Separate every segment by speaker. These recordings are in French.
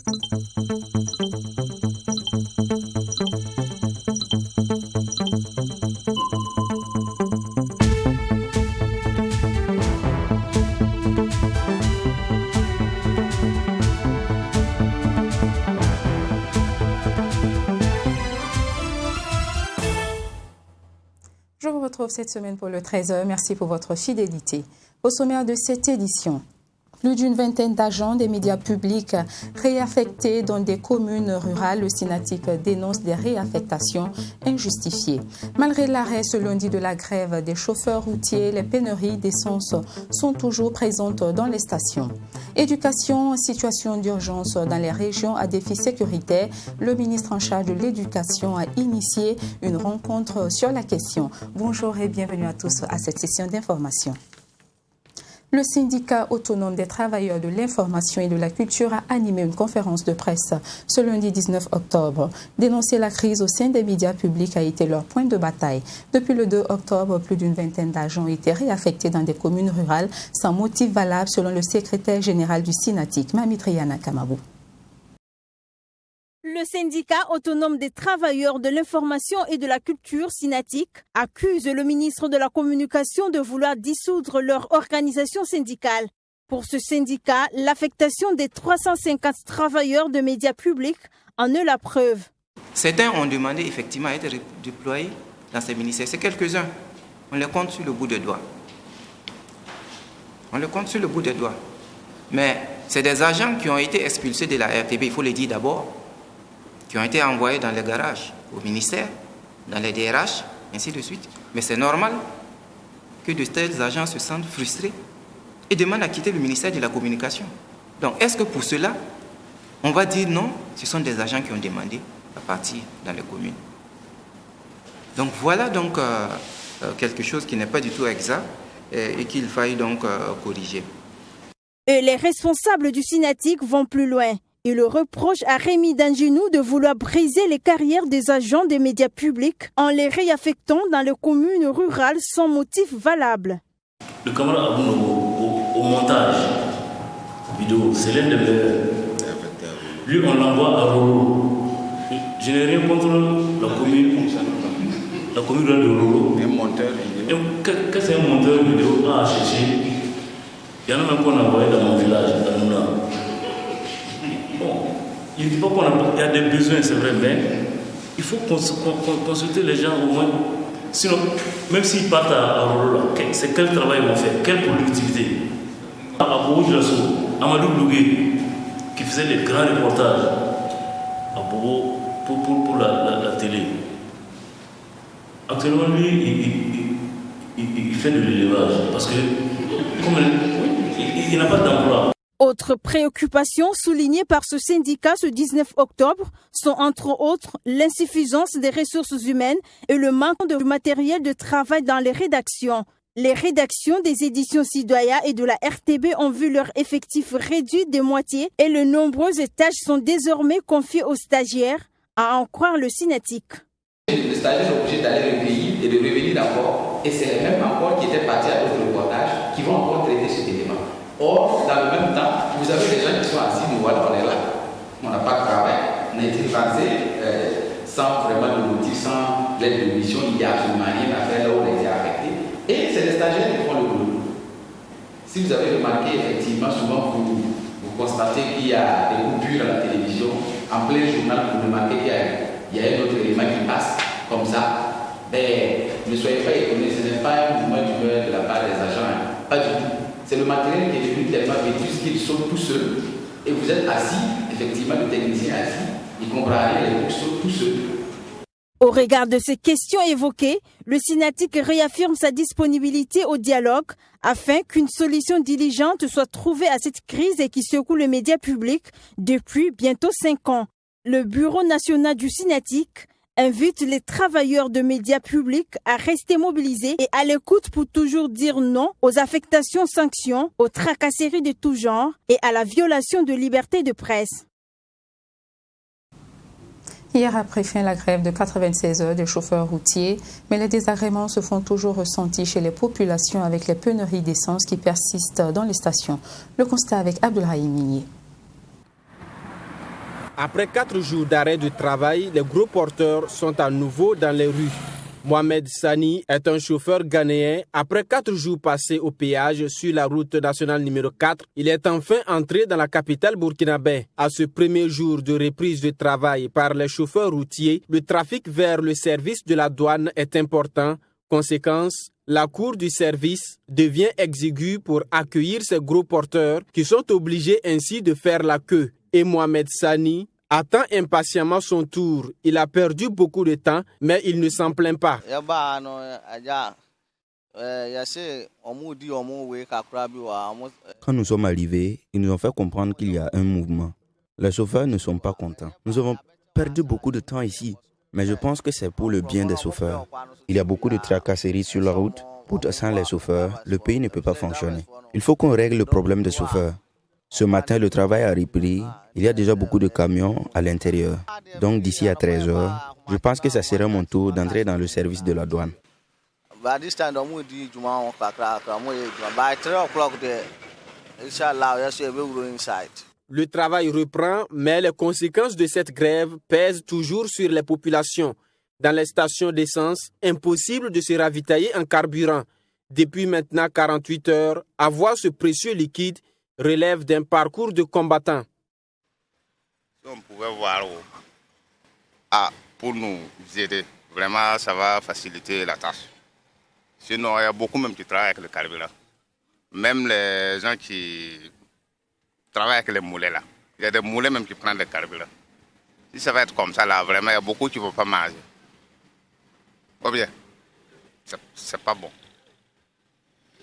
Speaker 1: Je vous retrouve cette semaine pour le 13h. Merci pour votre fidélité. Au sommaire de cette édition, plus d'une vingtaine d'agents des médias publics réaffectés dans des communes rurales. Le Synatic dénonce des réaffectations injustifiées. Malgré l'arrêt ce lundi de la grève des chauffeurs routiers, les pénuries d'essence sont toujours présentes dans les stations. Éducation, situation d'urgence dans les régions à défi sécuritaire. Le ministre en charge de l'Éducation a initié une rencontre sur la question. Bonjour et bienvenue à tous à cette session d'information. Le syndicat autonome des travailleurs de l'information et de la culture a animé une conférence de presse ce lundi 19 octobre. Dénoncer la crise au sein des médias publics a été leur point de bataille. Depuis le 2 octobre, plus d'une vingtaine d'agents ont été réaffectés dans des communes rurales sans motif valable selon le secrétaire général du Synatic, Mamitriana Kamabou.
Speaker 2: Le syndicat autonome des travailleurs de l'information et de la culture, Synatic, accuse le ministre de la Communication de vouloir dissoudre leur organisation syndicale. Pour ce syndicat, l'affectation des 350 travailleurs de médias publics en est la preuve.
Speaker 3: Certains ont demandé effectivement à être déployés dans ces ministères. C'est quelques-uns. On les compte sur le bout des doigts. Mais c'est des agents qui ont été expulsés de la RTB, il faut le dire d'abord, qui ont été envoyés dans les garages, au ministère, dans les DRH, ainsi de suite. Mais c'est normal que de tels agents se sentent frustrés et demandent à quitter le ministère de la Communication. Donc, est-ce que pour cela, on va dire non, ce sont des agents qui ont demandé à partir dans les communes. Donc, voilà donc quelque chose qui n'est pas du tout exact et qu'il faille donc corriger.
Speaker 2: Et les responsables du Synatic vont plus loin. Ils le reprochent à Rémi Danginou de vouloir briser les carrières des agents des médias publics en les réaffectant dans les communes rurales sans motif valable.
Speaker 4: Le camarade Abouno au montage vidéo, c'est l'un des meilleurs. Lui, on l'envoie à Rolo. Je n'ai rien contre la commune rurale de Rolo. Un monteur vidéo. Quand c'est un monteur vidéo à chercher, il y en a même qu'on a envoyé dans mon village, dans Mouna. Bon, il ne dit pas qu'il y a des besoins, c'est vrai, mais il faut consulter les gens au moins. Sinon, même s'ils partent à Rolo, c'est quel travail ils vont faire, quelle productivité. À Bobo Dioulasso, Amadou Blougué, qui faisait des grands reportages à Bobo pour la télé. Actuellement, lui, il fait de l'élevage parce que il n'a pas d'emploi.
Speaker 2: Autres préoccupations soulignées par ce syndicat ce 19 octobre sont entre autres l'insuffisance des ressources humaines et le manque de matériel de travail dans les rédactions. Les rédactions des éditions Sidoya et de la RTB ont vu leur effectif réduit de moitié et de nombreuses tâches sont désormais confiées aux stagiaires, à en croire le Synatic.
Speaker 5: Le stagiaire est obligé d'aller recueillir et de revenir d'abord. Et c'est les mêmes encore qui étaient partis à d'autres reportages qui vont encore traiter cet élément. Or, dans le même temps, vous avez des gens qui sont assis, nous voilà, on est là. On n'a pas de travail, on a été passé sans vraiment de motif, sans l'aide de mission, il n'y a absolument rien à faire là où on a été affecté. Et c'est les stagiaires qui font le boulot. Si vous avez remarqué, effectivement, souvent vous constatez qu'il y a des coupures à la télévision, en plein journal, vous remarquez qu'il y a un autre élément qui passe, comme ça. Mais ne soyez pas étonnés, ce n'est pas un mouvement d'humeur de la part des agents, pas du tout. C'est le matériel qui est devenu tellement vétuste qu'ils sont tout seuls. Et vous êtes assis, effectivement, le technicien est assis, il comprend rien, ils sont tout seuls.
Speaker 2: Au regard de ces questions évoquées, le Synatic réaffirme sa disponibilité au dialogue afin qu'une solution diligente soit trouvée à cette crise et qui secoue le média public depuis bientôt 5 ans. Le Bureau national du Synatic invite les travailleurs de médias publics à rester mobilisés et à l'écoute pour toujours dire non aux affectations, sanctions, aux tracasseries de tout genre et à la violation de liberté de presse.
Speaker 1: Hier a pris fin la grève de 96 heures des chauffeurs routiers, mais les désagréments se font toujours ressentir chez les populations avec les pénuries d'essence qui persistent dans les stations. Le constat avec Abdoulhaï Minier.
Speaker 6: Après 4 jours d'arrêt de travail, les gros porteurs sont à nouveau dans les rues. Mohamed Sani est un chauffeur ghanéen. Après 4 jours passés au péage sur la route nationale numéro 4, il est enfin entré dans la capitale burkinabé. À ce premier jour de reprise de travail par les chauffeurs routiers, le trafic vers le service de la douane est important. Conséquence, la cour du service devient exiguë pour accueillir ces gros porteurs qui sont obligés ainsi de faire la queue. Et Mohamed Sani attend impatiemment son tour. Il a perdu beaucoup de temps, mais il ne s'en plaint pas.
Speaker 7: Quand nous sommes arrivés, ils nous ont fait comprendre qu'il y a un mouvement. Les chauffeurs ne sont pas contents. Nous avons perdu beaucoup de temps ici, mais je pense que c'est pour le bien des chauffeurs. Il y a beaucoup de tracasseries sur la route. Sans les chauffeurs, le pays ne peut pas fonctionner. Il faut qu'on règle le problème des chauffeurs. Ce matin, le travail a repris. Il y a déjà beaucoup de camions à l'intérieur. Donc d'ici à 13h, je pense que ça sera mon tour d'entrer dans le service de la douane.
Speaker 6: Le travail reprend, mais les conséquences de cette grève pèsent toujours sur les populations. Dans les stations d'essence, impossible de se ravitailler en carburant. Depuis maintenant 48 heures, avoir ce précieux liquide relève d'un parcours de combattant.
Speaker 8: Si on pouvait voir pour nous aider, vraiment ça va faciliter la tâche. Sinon, il y a beaucoup même qui travaillent avec le carburant. Même les gens qui travaillent avec les moulets là. Il y a des moulets même qui prennent le carburant. Si ça va être comme ça là, vraiment, il y a beaucoup qui ne vont pas manger. Ou bien, c'est pas bon.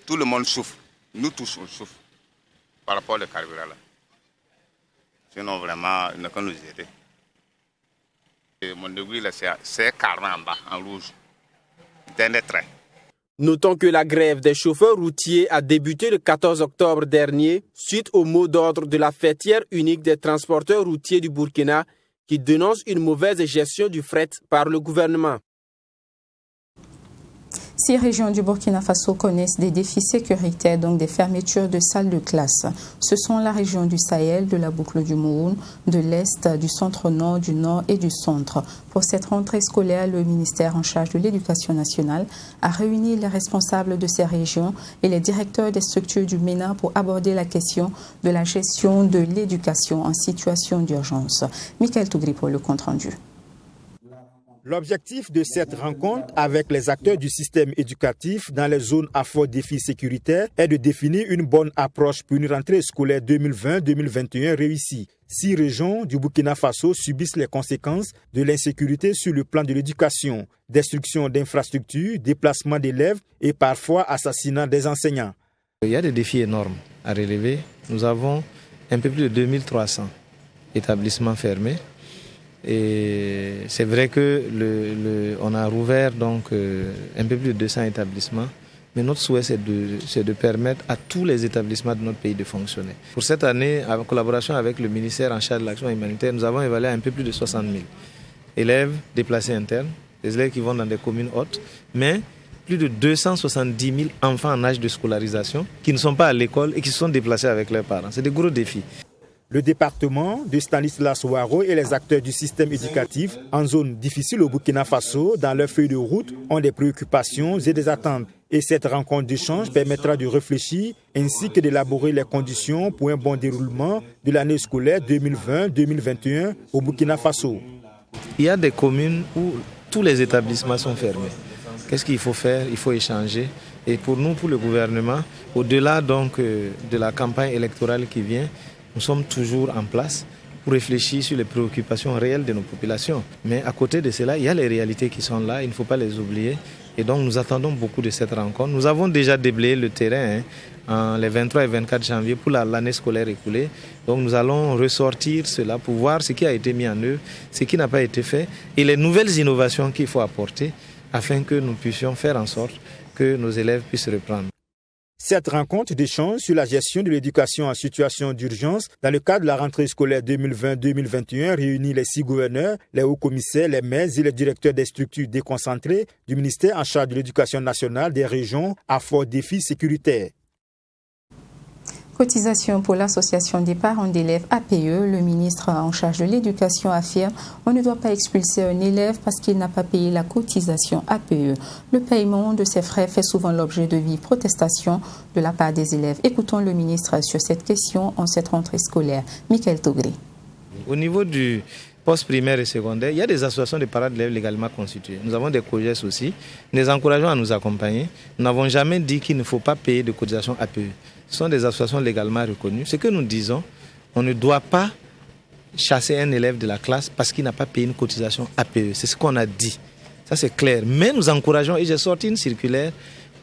Speaker 8: Tout le monde souffre. Nous tous, on souffre par rapport au carburant là. Sinon, vraiment, il n'y a qu'à nous aider. Et mon degré là, c'est 40 en bas, en rouge. Dernier trait.
Speaker 6: Notons que la grève des chauffeurs routiers a débuté le 14 octobre dernier suite au mot d'ordre de la fêtière unique des transporteurs routiers du Burkina qui dénonce une mauvaise gestion du fret par le gouvernement.
Speaker 1: 6 régions du Burkina Faso connaissent des défis sécuritaires, donc des fermetures de salles de classe. Ce sont la région du Sahel, de la boucle du Mouhoun, de l'Est, du centre-nord, du nord et du centre. Pour cette rentrée scolaire, le ministère en charge de l'Éducation nationale a réuni les responsables de ces régions et les directeurs des structures du MENA pour aborder la question de la gestion de l'éducation en situation d'urgence. Michael Tougri pour le compte-rendu.
Speaker 9: L'objectif de cette rencontre avec les acteurs du système éducatif dans les zones à fort défi sécuritaire est de définir une bonne approche pour une rentrée scolaire 2020-2021 réussie. 6 régions du Burkina Faso subissent les conséquences de l'insécurité sur le plan de l'éducation, destruction d'infrastructures, déplacement d'élèves et parfois assassinat des enseignants.
Speaker 10: Il y a des défis énormes à relever. Nous avons un peu plus de 2300 établissements fermés. Et c'est vrai que on a rouvert donc un peu plus de 200 établissements, mais notre souhait c'est de permettre à tous les établissements de notre pays de fonctionner. Pour cette année, en collaboration avec le ministère en charge de l'action humanitaire, nous avons évalué un peu plus de 60 000 élèves déplacés internes, des élèves qui vont dans des communes hautes, mais plus de 270 000 enfants en âge de scolarisation qui ne sont pas à l'école et qui se sont déplacés avec leurs parents. C'est des gros défis.
Speaker 9: Le département de Stanislas Ouaro et les acteurs du système éducatif en zone difficile au Burkina Faso, dans leur feuille de route, ont des préoccupations et des attentes. Et cette rencontre d'échange permettra de réfléchir ainsi que d'élaborer les conditions pour un bon déroulement de l'année scolaire 2020-2021 au Burkina Faso.
Speaker 10: Il y a des communes où tous les établissements sont fermés. Qu'est-ce qu'il faut faire? Il faut échanger. Et pour nous, pour le gouvernement, au-delà donc de la campagne électorale qui vient, nous sommes toujours en place pour réfléchir sur les préoccupations réelles de nos populations. Mais à côté de cela, il y a les réalités qui sont là, il ne faut pas les oublier. Et donc nous attendons beaucoup de cette rencontre. Nous avons déjà déblayé le terrain les 23 et 24 janvier pour l'année scolaire écoulée. Donc nous allons ressortir cela pour voir ce qui a été mis en œuvre, ce qui n'a pas été fait et les nouvelles innovations qu'il faut apporter afin que nous puissions faire en sorte que nos élèves puissent reprendre.
Speaker 9: Cette rencontre d'échange sur la gestion de l'éducation en situation d'urgence dans le cadre de la rentrée scolaire 2020-2021 réunit les 6 gouverneurs, les hauts commissaires, les maires et les directeurs des structures déconcentrées du ministère en charge de l'éducation nationale des régions à fort défi sécuritaire.
Speaker 1: Cotisation pour l'association des parents d'élèves APE. Le ministre en charge de l'éducation affirme qu'on ne doit pas expulser un élève parce qu'il n'a pas payé la cotisation APE. Le paiement de ces frais fait souvent l'objet de vives protestations de la part des élèves. Écoutons le ministre sur cette question en cette rentrée scolaire. Michael Togré.
Speaker 10: Au niveau du poste primaire et secondaire, il y a des associations de parents d'élèves légalement constituées. Nous avons des COGES aussi. Nous les encourageons à nous accompagner. Nous n'avons jamais dit qu'il ne faut pas payer de cotisation APE. Ce sont des associations légalement reconnues. Ce que nous disons, on ne doit pas chasser un élève de la classe parce qu'il n'a pas payé une cotisation APE. C'est ce qu'on a dit. Ça, c'est clair. Mais nous encourageons, et j'ai sorti une circulaire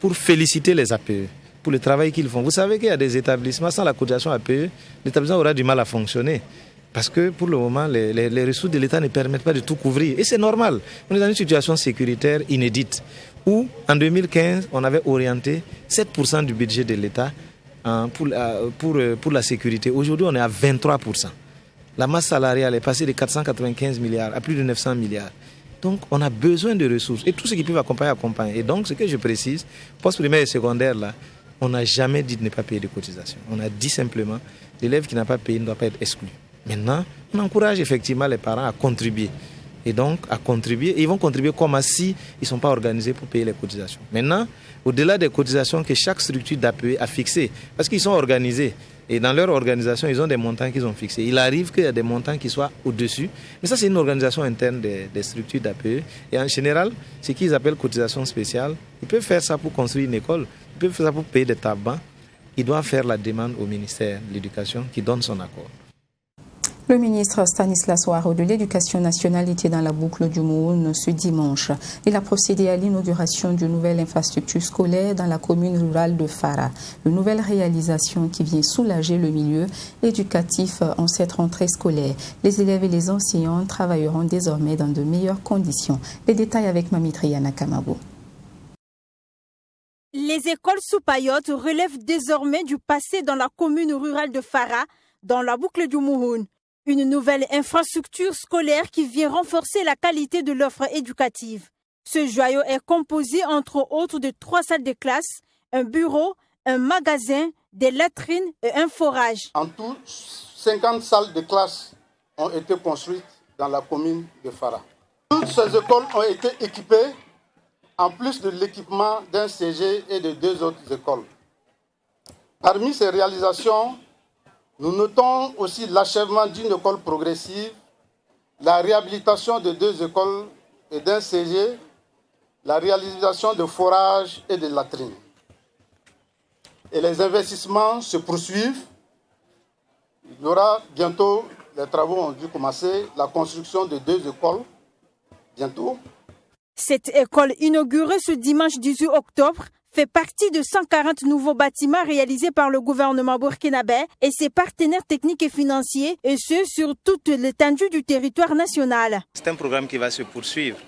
Speaker 10: pour féliciter les APE pour le travail qu'ils font. Vous savez qu'il y a des établissements, sans la cotisation APE, l'établissement aura du mal à fonctionner. Parce que pour le moment, les ressources de l'État ne permettent pas de tout couvrir. Et c'est normal. On est dans une situation sécuritaire inédite où, en 2015, on avait orienté 7% du budget de l'État pour la sécurité. Aujourd'hui, on est à 23%. La masse salariale est passée de 495 milliards à plus de 900 milliards. Donc, on a besoin de ressources. Et tous ceux qui peuvent accompagner. Et donc, ce que je précise, post-primaire et secondaire, là, on n'a jamais dit de ne pas payer de cotisation. On a dit simplement, l'élève qui n'a pas payé ne doit pas être exclu. Maintenant, on encourage effectivement les parents à contribuer. Et donc, à contribuer, ils vont contribuer comme si ils ne sont pas organisés pour payer les cotisations. Maintenant, au-delà des cotisations que chaque structure d'APE a fixées, parce qu'ils sont organisés, et dans leur organisation, ils ont des montants qu'ils ont fixés. Il arrive qu'il y a des montants qui soient au-dessus, mais ça, c'est une organisation interne des structures d'APE. Et en général, ce qu'ils appellent cotisation spéciale, ils peuvent faire ça pour construire une école, ils peuvent faire ça pour payer des tabacs. Ils doivent faire la demande au ministère de l'Éducation qui donne son accord.
Speaker 1: Le ministre Stanislas Ouaro de l'Éducation nationale était dans la boucle du Mouhoun ce dimanche. Il a procédé à l'inauguration d'une nouvelle infrastructure scolaire dans la commune rurale de Fara. Une nouvelle réalisation qui vient soulager le milieu éducatif en cette rentrée scolaire. Les élèves et les enseignants travailleront désormais dans de meilleures conditions. Les détails avec Mamitriana Kamabo.
Speaker 2: Les écoles sous paillotes relèvent désormais du passé dans la commune rurale de Fara, dans la boucle du Mouhoun. Une nouvelle infrastructure scolaire qui vient renforcer la qualité de l'offre éducative. Ce joyau est composé entre autres de 3 salles de classe, un bureau, un magasin, des latrines et un forage.
Speaker 11: En tout, 50 salles de classe ont été construites dans la commune de Fara. Toutes ces écoles ont été équipées, en plus de l'équipement d'un CG et de 2 autres écoles. Parmi ces réalisations, nous notons aussi l'achèvement d'une école progressive, la réhabilitation de 2 écoles et d'un CG, la réalisation de forages et de latrines. Et les investissements se poursuivent. Il y aura bientôt, les travaux ont dû commencer, la construction de 2 écoles, bientôt.
Speaker 2: Cette école inaugurée ce dimanche 18 octobre fait partie de 140 nouveaux bâtiments réalisés par le gouvernement burkinabé et ses partenaires techniques et financiers, et ce sur toute l'étendue du territoire national.
Speaker 10: C'est un programme qui va se poursuivre.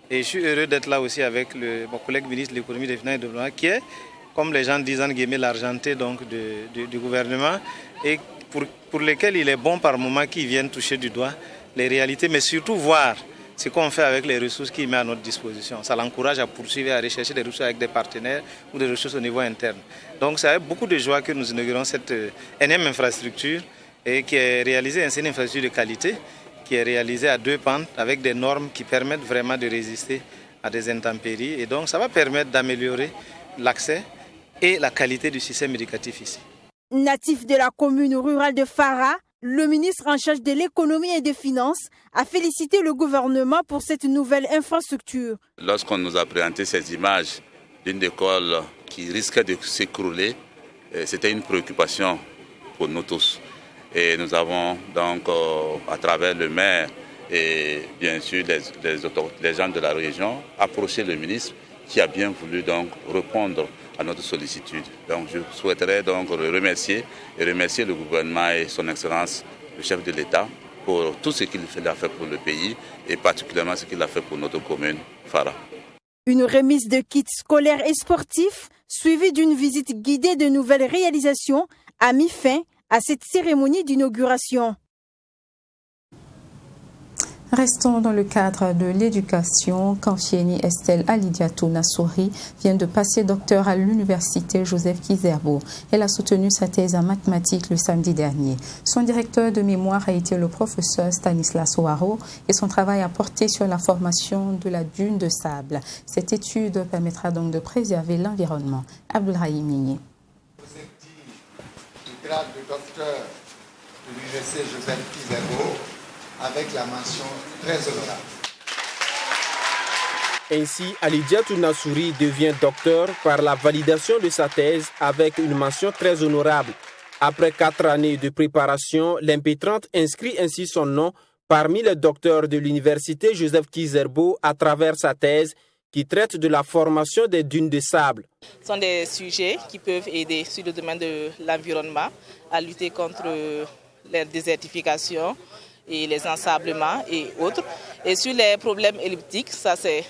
Speaker 10: Et je suis heureux d'être là aussi avec mon collègue ministre de l'économie, des finances et de développement, qui est, comme les gens disent, l'argenté donc du gouvernement, et pour lesquels il est bon par moment qu'ils viennent toucher du doigt les réalités, mais surtout voir ce qu'on fait avec les ressources qu'il met à notre disposition. Ça l'encourage à poursuivre et à rechercher des ressources avec des partenaires ou des ressources au niveau interne. Donc c'est avec beaucoup de joie que nous inaugurons cette énième infrastructure et qui est réalisée, c'est une infrastructure de qualité qui est réalisée à 2 pentes avec des normes qui permettent vraiment de résister à des intempéries. Et donc ça va permettre d'améliorer l'accès et la qualité du système éducatif ici.
Speaker 2: Natif de la commune rurale de Fara, le ministre en charge de l'économie et des finances a félicité le gouvernement pour cette nouvelle infrastructure.
Speaker 12: Lorsqu'on nous a présenté ces images d'une école qui risquait de s'écrouler, c'était une préoccupation pour nous tous. Et nous avons donc, à travers le maire et bien sûr les gens de la région, approché le ministre qui a bien voulu donc répondre à notre sollicitude. Donc je souhaiterais donc remercier le gouvernement et son excellence, le chef de l'État, pour tout ce qu'il a fait pour le pays et particulièrement ce qu'il a fait pour notre commune, Fara.
Speaker 2: Une remise de kits scolaires et sportifs, suivie d'une visite guidée de nouvelles réalisations, a mis fin à cette cérémonie d'inauguration.
Speaker 1: Restons dans le cadre de l'éducation. Kanfieni Estelle Alidiatou Nassouri vient de passer docteur à l'université Joseph Kizerbo. Elle a soutenu sa thèse en mathématiques le samedi dernier. Son directeur de mémoire a été le professeur Stanislas Ouaro et son travail a porté sur la formation de la dune de sable. Cette étude permettra donc de préserver l'environnement. Abdoulrahim Migné.
Speaker 13: Du grade de docteur de l'université Joseph Kizerbo avec la mention très honorable.
Speaker 6: Ainsi, Alidiatou Nassouri devient docteur par la validation de sa thèse avec une mention très honorable. Après 4 années de préparation, l'impétrante inscrit ainsi son nom parmi les docteurs de l'université Joseph Kizerbo à travers sa thèse qui traite de la formation des dunes de sable.
Speaker 14: Ce sont des sujets qui peuvent aider sur le domaine de l'environnement à lutter contre la désertification et les ensablements et autres. Et sur les problèmes elliptiques, ça c'est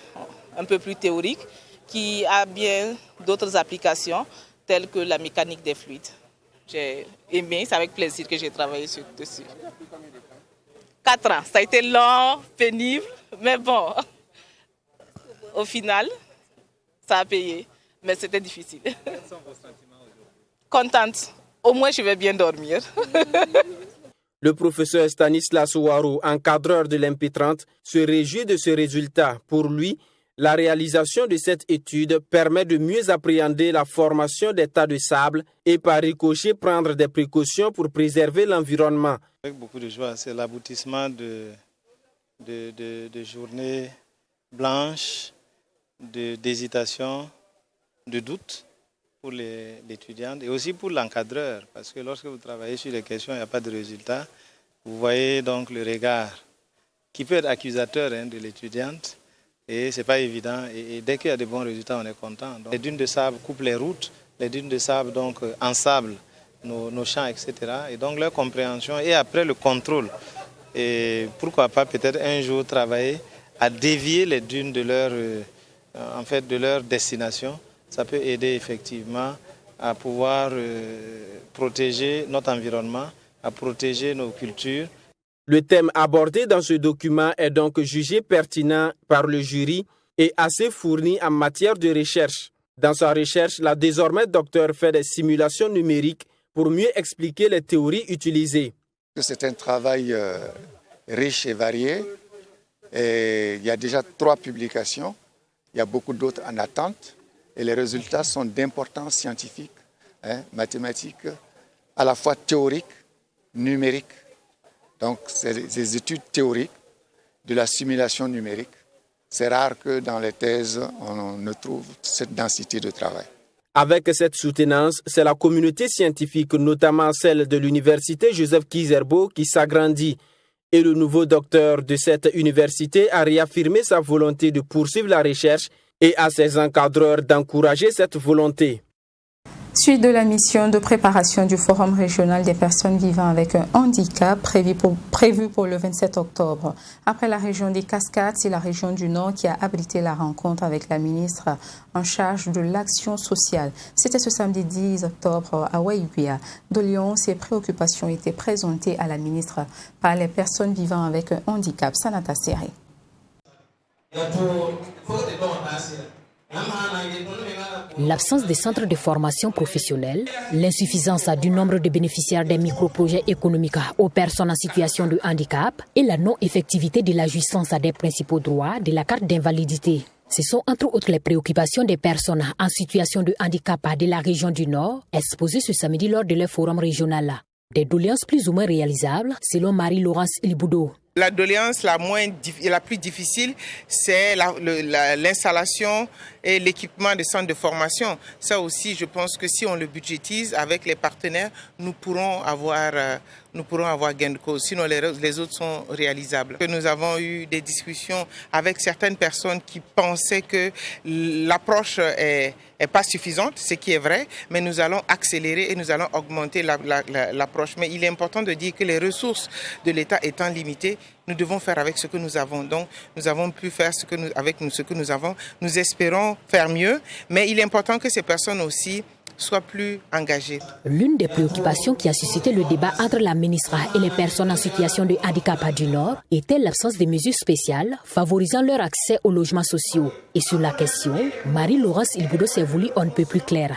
Speaker 14: un peu plus théorique, qui a bien d'autres applications telles que la mécanique des fluides. J'ai aimé, c'est avec plaisir que j'ai travaillé dessus. 4 ans, ça a été long, pénible, mais bon, au final, ça a payé, mais c'était difficile. Quels sont vos sentiments aujourd'hui? Contente, au moins je vais bien dormir.
Speaker 6: Le professeur Stanislas Ouaro, encadreur de l'IMP30, se réjouit de ce résultat. Pour lui, la réalisation de cette étude permet de mieux appréhender la formation des tas de sable et par ricochet prendre des précautions pour préserver l'environnement.
Speaker 10: Avec beaucoup de joie, c'est l'aboutissement de journées blanches, d'hésitation, de doute pour l'étudiante et aussi pour l'encadreur, parce que lorsque vous travaillez sur les questions, il n'y a pas de résultat. Vous voyez donc le regard qui peut être accusateur de l'étudiante et ce n'est pas évident. Et dès qu'il y a de bons résultats, on est content. Donc, les dunes de sable coupent les routes, les dunes de sable donc ensablent nos champs, etc. Et donc leur compréhension et après le contrôle. Et pourquoi pas peut-être un jour travailler à dévier les dunes de leur destination. Ça peut aider effectivement à pouvoir protéger notre environnement, à protéger nos cultures.
Speaker 6: Le thème abordé dans ce document est donc jugé pertinent par le jury et assez fourni en matière de recherche. Dans sa recherche, la désormais docteure fait des simulations numériques pour mieux expliquer les théories utilisées.
Speaker 13: C'est un travail riche et varié. Et il y a déjà 3 publications, il y a beaucoup d'autres en attente. Et les résultats sont d'importance scientifique, mathématique, à la fois théorique, numérique. Donc, c'est des études théoriques de la simulation numérique. C'est rare que dans les thèses, on ne trouve cette densité de travail.
Speaker 6: Avec cette soutenance, c'est la communauté scientifique, notamment celle de l'université Joseph Kizerbo, qui s'agrandit. Et le nouveau docteur de cette université a réaffirmé sa volonté de poursuivre la recherche et à ses encadreurs d'encourager cette volonté.
Speaker 1: Suite de la mission de préparation du Forum régional des personnes vivant avec un handicap prévu pour le 27 octobre. Après la région des Cascades, c'est la région du Nord qui a abrité la rencontre avec la ministre en charge de l'action sociale. C'était ce samedi 10 octobre à Waïguia. De Lyon, ces préoccupations étaient présentées à la ministre par les personnes vivant avec un handicap. Sanata Serré.
Speaker 15: L'absence des centres de formation professionnelle, l'insuffisance du nombre de bénéficiaires des micro-projets économiques aux personnes en situation de handicap et la non-effectivité de la jouissance des principaux droits de la carte d'invalidité. Ce sont entre autres les préoccupations des personnes en situation de handicap de la région du Nord exposées ce samedi lors de leur forum régional. Des doléances plus ou moins réalisables selon Marie-Laurence Ilboudo.
Speaker 16: La doléance la plus difficile, c'est l'installation et l'équipement des centres de formation. Ça aussi, je pense que si on le budgétise avec les partenaires, nous pourrons avoir gain de cause. Sinon, les autres sont réalisables. Nous avons eu des discussions avec certaines personnes qui pensaient que l'approche est pas suffisante, ce qui est vrai, mais nous allons accélérer et nous allons augmenter l'approche. Mais il est important de dire que les ressources de l'État étant limitées, nous devons faire avec ce que nous avons. Donc, nous avons pu faire avec ce que nous avons. Nous espérons faire mieux, mais il est important que ces personnes aussi soient plus engagés.
Speaker 15: L'une des préoccupations qui a suscité le débat entre la ministre et les personnes en situation de handicap du Nord était l'absence de mesures spéciales favorisant leur accès aux logements sociaux. Et sur la question, Marie-Laurence Ilgoudo s'est voulu on ne peut plus claire.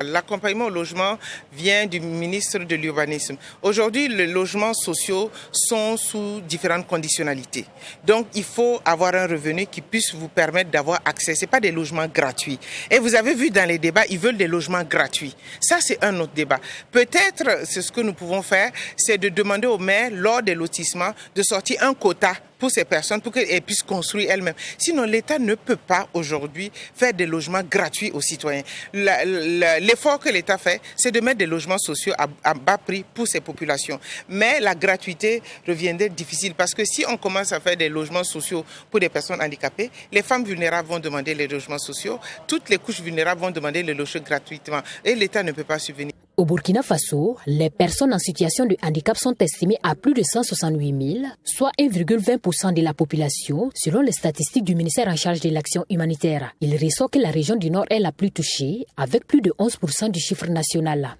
Speaker 16: L'accompagnement au logement vient du ministre de l'Urbanisme. Aujourd'hui, les logements sociaux sont sous différentes conditionnalités. Donc, il faut avoir un revenu qui puisse vous permettre d'avoir accès. Ce n'est pas des logements gratuits. Et vous avez vu dans les débats, ils veulent des logements gratuits. Ça, c'est un autre débat. Peut-être, c'est ce que nous pouvons faire, c'est de demander aux maires, lors des lotissements, de sortir un quota pour ces personnes, pour qu'elles puissent construire elles-mêmes. Sinon, l'État ne peut pas aujourd'hui faire des logements gratuits aux citoyens. L'effort que l'État fait, c'est de mettre des logements sociaux à bas prix pour ces populations. Mais la gratuité reviendrait difficile parce que si on commence à faire des logements sociaux pour des personnes handicapées, les femmes vulnérables vont demander les logements sociaux, toutes les couches vulnérables vont demander les logements gratuitement et l'État ne peut pas subvenir.
Speaker 15: Au Burkina Faso, les personnes en situation de handicap sont estimées à plus de 168 000, soit 1,20% de la population, selon les statistiques du ministère en charge de l'action humanitaire. Il ressort que la région du Nord est la plus touchée, avec plus de 11% du chiffre national.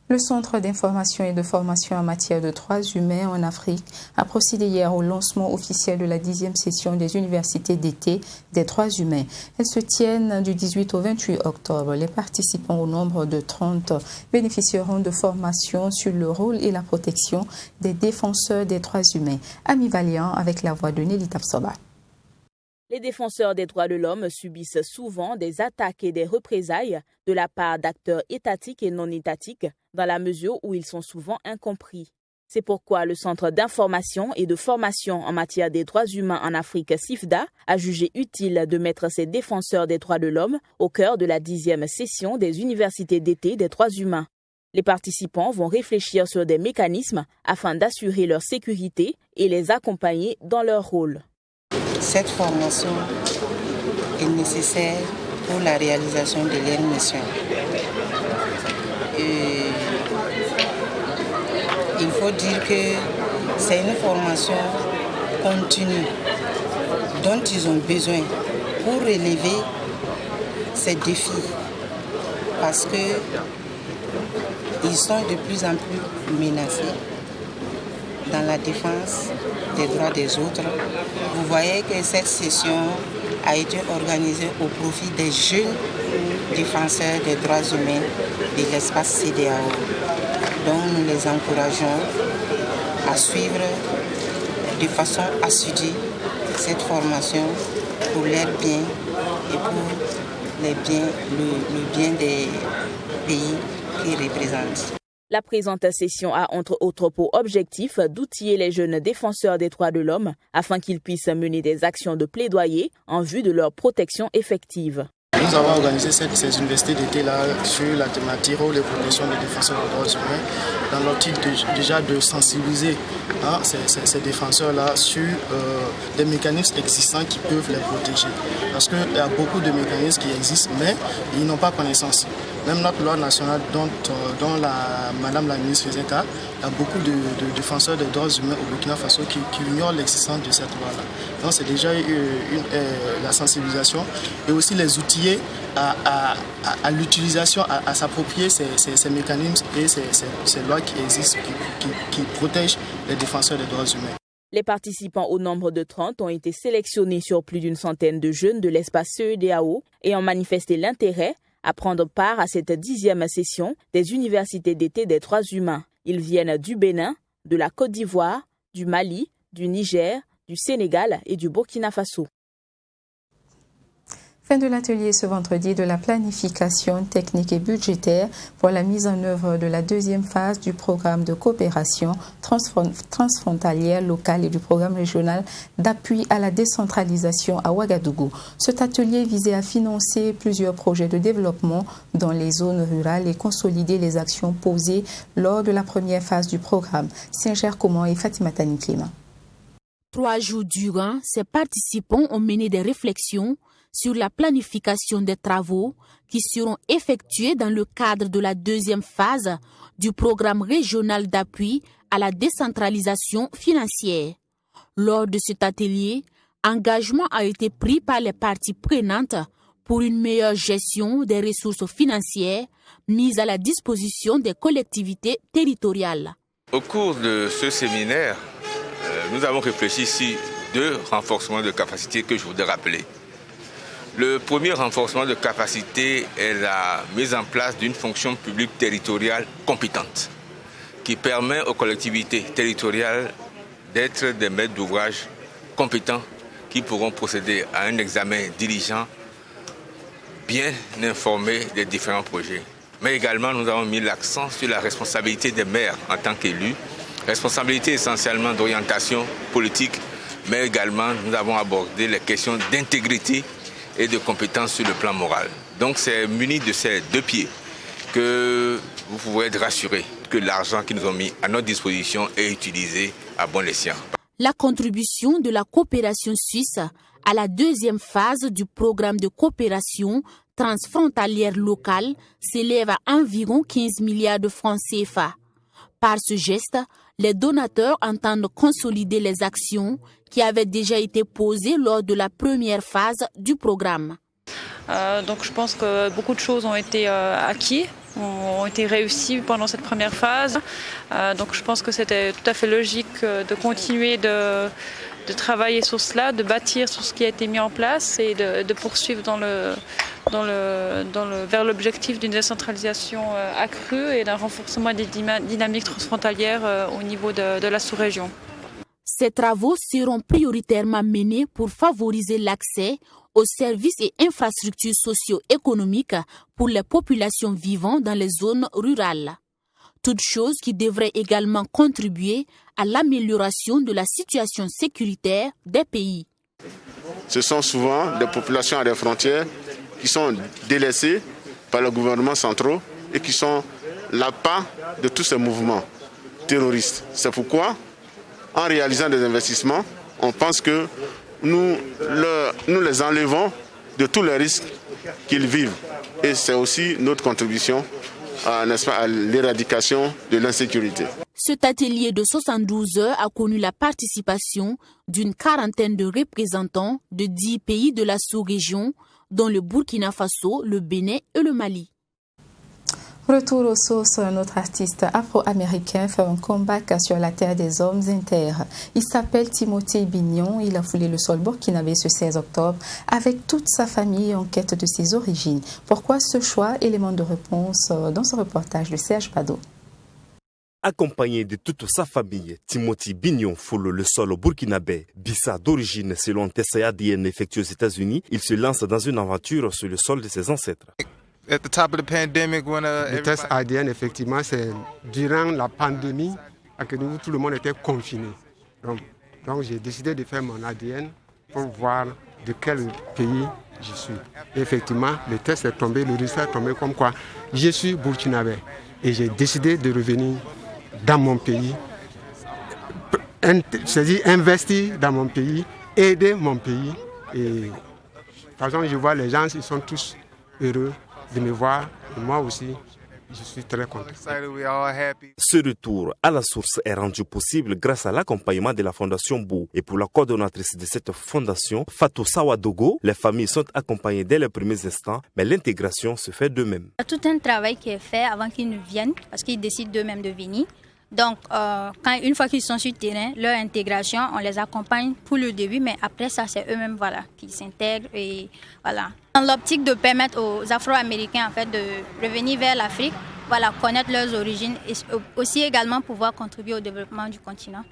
Speaker 1: Le Centre d'information et de formation en matière de droits humains en Afrique a procédé hier au lancement officiel de la 10e session des universités d'été des droits humains. Elles se tiennent du 18 au 28 octobre. Les participants au nombre de 30 bénéficieront de formations sur le rôle et la protection des défenseurs des droits humains. Ami Valiant avec la voix de Nelly Tapsoba.
Speaker 17: Les défenseurs des droits de l'homme subissent souvent des attaques et des représailles de la part d'acteurs étatiques et non étatiques, dans la mesure où ils sont souvent incompris. C'est pourquoi le Centre d'information et de formation en matière des droits humains en Afrique, CIFDA, a jugé utile de mettre ces défenseurs des droits de l'homme au cœur de la 10e session des universités d'été des droits humains. Les participants vont réfléchir sur des mécanismes afin d'assurer leur sécurité et les accompagner dans leur rôle.
Speaker 18: Cette formation est nécessaire pour la réalisation de leur mission. Il faut dire que c'est une formation continue dont ils ont besoin pour relever ces défis parce qu'ils sont de plus en plus menacés dans la défense des droits des autres. Vous voyez que cette session a été organisée au profit des jeunes défenseurs des droits humains de l'espace CEDEAO. Donc nous les encourageons à suivre de façon assidue cette formation pour leur bien et pour le bien des pays qu'ils représentent.
Speaker 17: La présente session a entre autres pour objectif d'outiller les jeunes défenseurs des droits de l'homme afin qu'ils puissent mener des actions de plaidoyer en vue de leur protection effective.
Speaker 19: Nous avons organisé ces universités d'été-là sur la thématique rôle et protection des défenseurs des droits humains dans l'optique déjà de sensibiliser ces défenseurs-là sur des mécanismes existants qui peuvent les protéger. Parce qu'il y a beaucoup de mécanismes qui existent, mais ils n'ont pas connaissance. Même notre loi nationale dont Madame la ministre faisait cas, il y a beaucoup de défenseurs des droits humains au Burkina Faso qui ignorent l'existence de cette loi-là. Donc c'est déjà la sensibilisation et aussi les outiller à l'utilisation, à s'approprier ces mécanismes et ces lois qui existent, qui protègent les défenseurs des droits humains.
Speaker 17: Les participants au nombre de 30 ont été sélectionnés sur plus d'une centaine de jeunes de l'espace CEDEAO et ont manifesté l'intérêt à prendre part à cette 10e session des universités d'été des droits humains. Ils viennent du Bénin, de la Côte d'Ivoire, du Mali, du Niger, du Sénégal et du Burkina Faso.
Speaker 1: Fin de l'atelier ce vendredi de la planification technique et budgétaire pour la mise en œuvre de la deuxième phase du programme de coopération transfrontalière locale et du programme régional d'appui à la décentralisation à Ouagadougou. Cet atelier visait à financer plusieurs projets de développement dans les zones rurales et consolider les actions posées lors de la première phase du programme. Singer Coman et Fatima Tanikema.
Speaker 20: 3 jours durant, ces participants ont mené des réflexions sur la planification des travaux qui seront effectués dans le cadre de la deuxième phase du programme régional d'appui à la décentralisation financière. Lors de cet atelier, engagement a été pris par les parties prenantes pour une meilleure gestion des ressources financières mises à la disposition des collectivités territoriales.
Speaker 21: Au cours de ce séminaire, nous avons réfléchi sur 2 renforcements de capacité que je voudrais rappeler. Le premier renforcement de capacité est la mise en place d'une fonction publique territoriale compétente qui permet aux collectivités territoriales d'être des maîtres d'ouvrage compétents qui pourront procéder à un examen diligent, bien informé des différents projets. Mais également, nous avons mis l'accent sur la responsabilité des maires en tant qu'élus, responsabilité essentiellement d'orientation politique, mais également nous avons abordé les questions d'intégrité et de compétences sur le plan moral. Donc c'est muni de ces 2 pieds que vous pouvez être rassurés que l'argent qu'ils nous ont mis à notre disposition est utilisé à bon escient.
Speaker 20: La contribution de la coopération suisse à la 2e phase du programme de coopération transfrontalière locale s'élève à environ 15 milliards de francs CFA. Par ce geste, les donateurs entendent consolider les actions qui avaient déjà été posées lors de la première phase du programme.
Speaker 22: Donc je pense que beaucoup de choses ont été acquises, ont été réussies pendant cette première phase. Donc je pense que c'était tout à fait logique de continuer de travailler sur cela, de bâtir sur ce qui a été mis en place et de poursuivre vers l'objectif d'une décentralisation accrue et d'un renforcement des dynamiques transfrontalières au niveau de la sous-région.
Speaker 20: Ces travaux seront prioritairement menés pour favoriser l'accès aux services et infrastructures socio-économiques pour les populations vivant dans les zones rurales. Toute chose qui devrait également contribuer à l'amélioration de la situation sécuritaire des pays.
Speaker 23: Ce sont souvent des populations à des frontières qui sont délaissées par le gouvernement central et qui sont l'appât de tous ces mouvements terroristes. C'est pourquoi, en réalisant des investissements, on pense que nous les enlevons de tous les risques qu'ils vivent. Et c'est aussi notre contribution à l'éradication de l'insécurité.
Speaker 20: Cet atelier de 72 heures a connu la participation d'une 40aine de représentants de 10 pays de la sous-région, dont le Burkina Faso, le Bénin et le Mali.
Speaker 1: Retour aux sources, notre artiste afro-américain fait un comeback sur la terre des hommes inter. Il s'appelle Timothée Bignon. Il a foulé le sol burkinabé ce 16 octobre avec toute sa famille en quête de ses origines. Pourquoi ce choix? Élément de réponse dans ce reportage de Serge Bado.
Speaker 24: Accompagné de toute sa famille, Timothée Bignon foule le sol burkinabé. Bissa d'origine selon test ADN effectué aux États-Unis, il se lance dans une aventure sur le sol de ses ancêtres.
Speaker 25: Le test ADN, effectivement, c'est durant la pandémie que tout le monde était confiné. Donc j'ai décidé de faire mon ADN pour voir de quel pays je suis. Et effectivement, le test est tombé, le résultat est tombé comme quoi je suis burkinabé. Et j'ai décidé de revenir dans mon pays, c'est-à-dire investir dans mon pays, aider mon pays. Et de toute façon, je vois les gens, ils sont tous heureux de me voir, et moi aussi, je suis très content.
Speaker 24: Ce retour à la source est rendu possible grâce à l'accompagnement de la Fondation Bou. Et pour la coordonnatrice de cette fondation, Fatou Sawadogo, les familles sont accompagnées dès les premiers instants, mais l'intégration se fait d'eux-mêmes.
Speaker 26: Il y a tout un travail qui est fait avant qu'ils ne viennent, parce qu'ils décident d'eux-mêmes de venir. Donc, une fois qu'ils sont sur le terrain, leur intégration, on les accompagne pour le début, mais après ça, c'est eux-mêmes qui s'intègrent. Et voilà. Dans l'optique de permettre aux Afro-Américains en fait, de revenir vers l'Afrique, connaître leurs origines et aussi également pouvoir contribuer au développement du continent,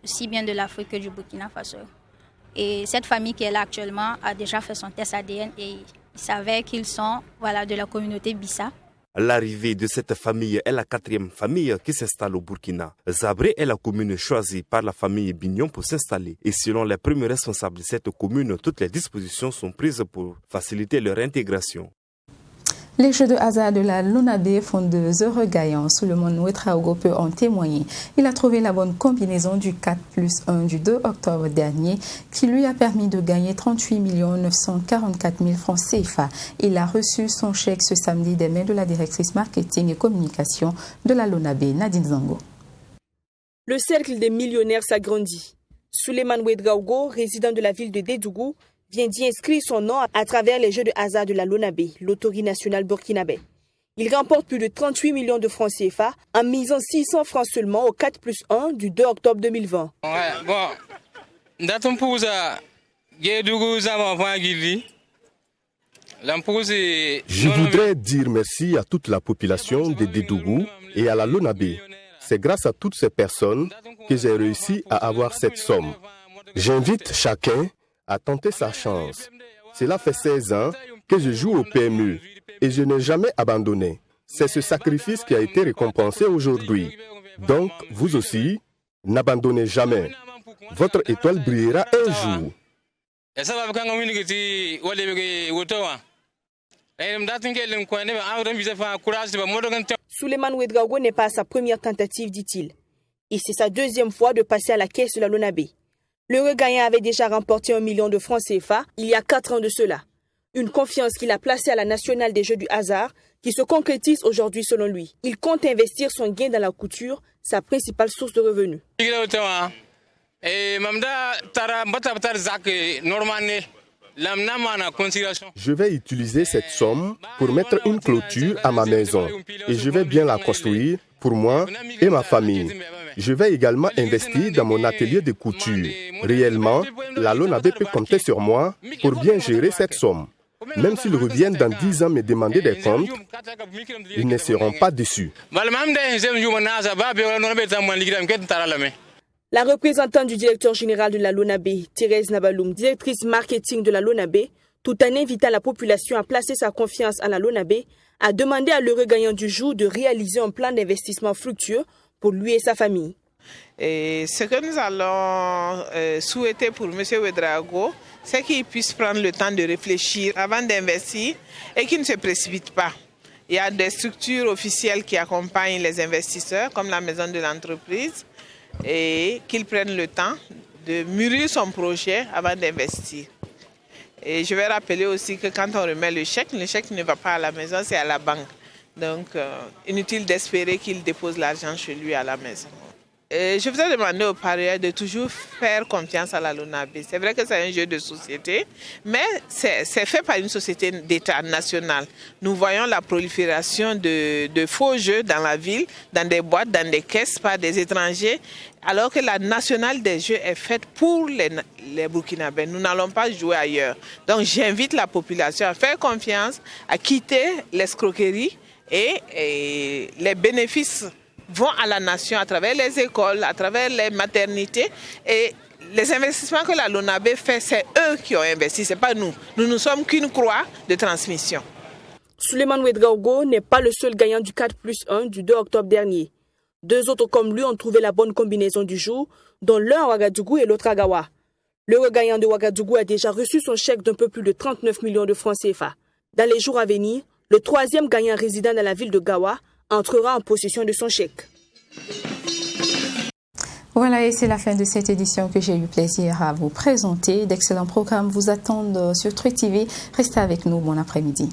Speaker 26: aussi bien de l'Afrique que du Burkina Faso. Et cette famille qui est là actuellement a déjà fait son test ADN et il savait qu'ils sont de la communauté Bissa.
Speaker 24: L'arrivée de cette famille est la 4e famille qui s'installe au Burkina. Zabré est la commune choisie par la famille Bignon pour s'installer. Et selon les premiers responsables de cette commune, toutes les dispositions sont prises pour faciliter leur intégration.
Speaker 1: Les jeux de hasard de la Lonabé font de heureux gagnants. Souleymane Ouetraogo peut en témoigner. Il a trouvé la bonne combinaison du 4+1 du 2 octobre dernier qui lui a permis de gagner 38 944 000 francs CFA. Il a reçu son chèque ce samedi des mains de la directrice marketing et communication de la Lonabé, Nadine Zango.
Speaker 27: Le cercle des millionnaires s'agrandit. Souleymane Ouetraogo, résident de la ville de Dédougou,
Speaker 3: vient d'y inscrire son nom à travers les jeux de hasard de la Lonabé, l'autorité nationale burkinabé. Il remporte plus de 38 millions de francs CFA en misant 600 francs seulement au 4+1 du 2 octobre 2020.
Speaker 4: Je voudrais dire merci à toute la population de Dédougou et à la Lonabé. C'est grâce à toutes ces personnes que j'ai réussi à avoir cette somme. J'invite chacun à tenter sa chance. Cela fait 16 ans que je joue au PMU et je n'ai jamais abandonné. C'est ce sacrifice qui a été récompensé aujourd'hui. Donc, vous aussi, n'abandonnez jamais. Votre étoile brillera un jour.
Speaker 3: Souleymane Ouedraogo n'est pas à sa première tentative, dit-il. Et c'est sa deuxième fois de passer à la caisse de la Lonabé. Le gagnant avait déjà remporté 1 million de francs CFA il y a 4 ans de cela. Une confiance qu'il a placée à la nationale des jeux du hasard qui se concrétise aujourd'hui selon lui. Il compte investir son gain dans la couture, sa principale source de revenus.
Speaker 4: Je vais utiliser cette somme pour mettre une clôture à ma maison et je vais bien la construire pour moi et ma famille. Je vais également investir dans mon atelier de couture. Réellement, la Lonabé peut compter sur moi pour bien gérer cette somme. Même s'ils reviennent dans 10 ans me demander des comptes, ils ne seront pas déçus.
Speaker 3: La représentante du directeur général de la Lonabé, Thérèse Nabaloum, directrice marketing de la Lonabé, tout en invitant la population à placer sa confiance en la Lonabé, a demandé à l'heureux gagnant du jour de réaliser un plan d'investissement fructueux pour lui et sa famille.
Speaker 16: Et ce que nous allons souhaiter pour M. Ouedraogo, c'est qu'il puisse prendre le temps de réfléchir avant d'investir et qu'il ne se précipite pas. Il y a des structures officielles qui accompagnent les investisseurs, comme la maison de l'entreprise, et qu'il prenne le temps de mûrir son projet avant d'investir. Et je vais rappeler aussi que quand on remet le chèque ne va pas à la maison, c'est à la banque. Donc, inutile d'espérer qu'il dépose l'argent chez lui à la maison. Et je vous ai demandé aux parieurs de toujours faire confiance à la Lonabé. C'est vrai que c'est un jeu de société, mais c'est fait par une société d'État nationale. Nous voyons la prolifération de faux jeux dans la ville, dans des boîtes, dans des caisses par des étrangers, alors que la nationale des jeux est faite pour les Burkinabés. Nous n'allons pas jouer ailleurs. Donc j'invite la population à faire confiance, à quitter l'escroquerie et les bénéfices vont à la nation à travers les écoles, à travers les maternités. Et les investissements que la Lonabé fait, c'est eux qui ont investi, ce n'est pas nous. Nous ne sommes qu'une croix de transmission.
Speaker 3: Souleymane Ouedraogo n'est pas le seul gagnant du 4+1 du 2 octobre dernier. 2 autres comme lui ont trouvé la bonne combinaison du jour, dont l'un à Ouagadougou et l'autre à Gawa. Le gagnant de Ouagadougou a déjà reçu son chèque d'un peu plus de 39 millions de francs CFA. Dans les jours à venir, le 3e gagnant résident dans la ville de Gawa entrera en possession de son chèque.
Speaker 1: Voilà, et c'est la fin de cette édition que j'ai eu plaisir à vous présenter. D'excellents programmes vous attendent sur Truc TV. Restez avec nous, bon après-midi.